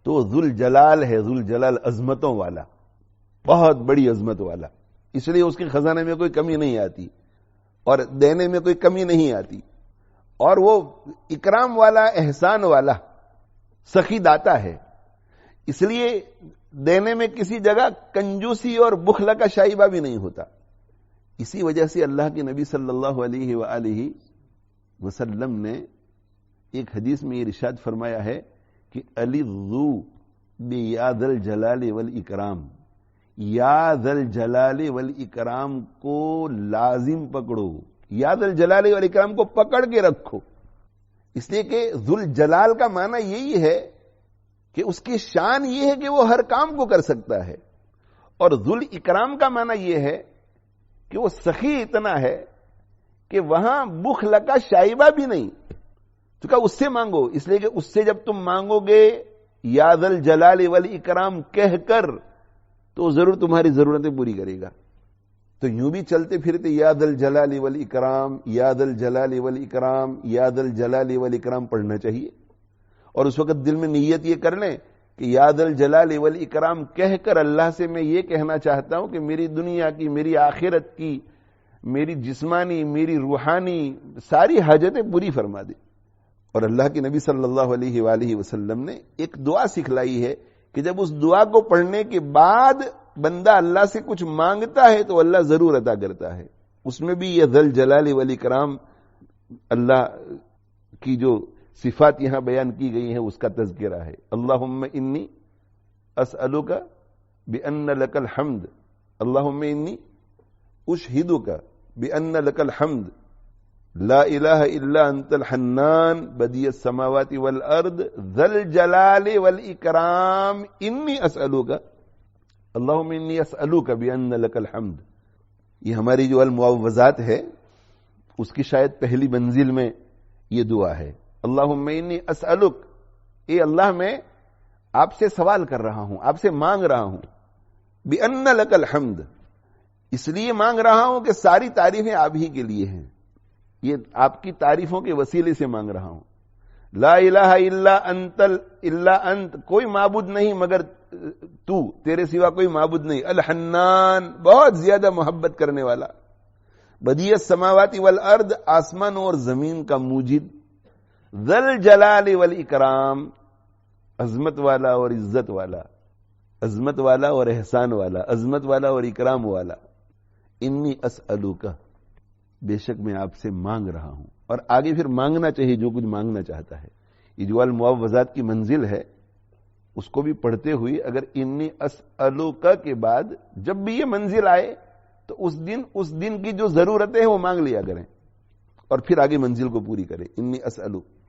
تو ذل جلال ہے، ذل جلال عظمتوں والا، بہت بڑی عظمت والا، اس لیے اس کے خزانے میں کوئی کمی نہیں آتی اور دینے میں کوئی کمی نہیں آتی، اور وہ اکرام والا، احسان والا، سخی داتا ہے، اس لیے دینے میں کسی جگہ کنجوسی اور بخل کا شائبہ بھی نہیں ہوتا۔ اسی وجہ سے اللہ کے نبی صلی اللہ علیہ وآلہ وسلم نے ایک حدیث میں یہ ارشاد فرمایا ہے کہ الذو بیا ذل جلال والاکرام، یا ذل جلال والاکرام کو لازم پکڑو، یا ذل جلال والاکرام کو پکڑ کے رکھو، اس لیے کہ ذل جلال کا معنی یہی ہے کہ اس کی شان یہ ہے کہ وہ ہر کام کو کر سکتا ہے، اور ذل اکرام کا معنی یہ ہے کہ وہ سخی اتنا ہے کہ وہاں بخل کا شائبہ بھی نہیں، چونکہ اس سے مانگو، اس لیے کہ اس سے جب تم مانگو گے یا ذل جلال والاکرام کہہ کر تو ضرور تمہاری ضرورتیں پوری کرے گا۔ تو یوں بھی چلتے پھرتے یا ذل جلال والاکرام، یا ذل جلال والاکرام، یا ذل جلال والاکرام پڑھنا چاہیے، اور اس وقت دل میں نیت یہ کر لیں کہ یا ذل جلال والاکرام کہہ کر اللہ سے میں یہ کہنا چاہتا ہوں کہ میری دنیا کی، میری آخرت کی، میری جسمانی، میری روحانی ساری حاجتیں پوری فرما دے۔ اور اللہ کے نبی صلی اللہ علیہ وآلہ وسلم نے ایک دعا سکھلائی ہے کہ جب اس دعا کو پڑھنے کے بعد بندہ اللہ سے کچھ مانگتا ہے تو اللہ ضرور عطا کرتا ہے، اس میں بھی یہ ذل جلال والاکرام اللہ کی جو صفات یہاں بیان کی گئی ہیں اس کا تذکرہ ہے۔ اللہم انی اسألک بأن لک الحمد، اللہم انی اشہدک بأن لک الحمد لا الہ الا انت الحنان بدیع السماوات والارض ذی الجلال والاکرام انی اسألک، اللہم انی اسألک بأن لک الحمد۔ یہ ہماری جو المعوذات ہے اس کی شاید پہلی منزل میں یہ دعا ہے، اللہم انی اسألک، اے اللہ میں آپ سے سوال کر رہا ہوں، آپ سے مانگ رہا ہوں، بأن لک الحمد، اس لیے مانگ رہا ہوں کہ ساری تعریفیں آپ ہی کے لیے ہیں، یہ آپ کی تعریفوں کے وسیلے سے مانگ رہا ہوں۔ لا الہ الا انت، کوئی معبود نہیں مگر تو، تیرے سوا کوئی معبود نہیں، الحنان، بہت زیادہ محبت کرنے والا، بدیع السماوات والارض، آسمان اور زمین کا موجد، ذل جلال والاکرام، عظمت والا اور عزت والا، عظمت والا اور احسان والا، عظمت والا اور اکرام والا، انی اسألک، بے شک میں آپ سے مانگ رہا ہوں۔ اور آگے پھر مانگنا چاہیے جو کچھ مانگنا چاہتا ہے، یہ جو المعوذات کی منزل ہے اس کو بھی پڑھتے ہوئے اگر انی اسألک کے بعد جب بھی یہ منزل آئے تو اس دن کی جو ضرورتیں ہیں وہ مانگ لیا کریں، اور پھر آگے منزل کو پوری کریں۔ انی اسألک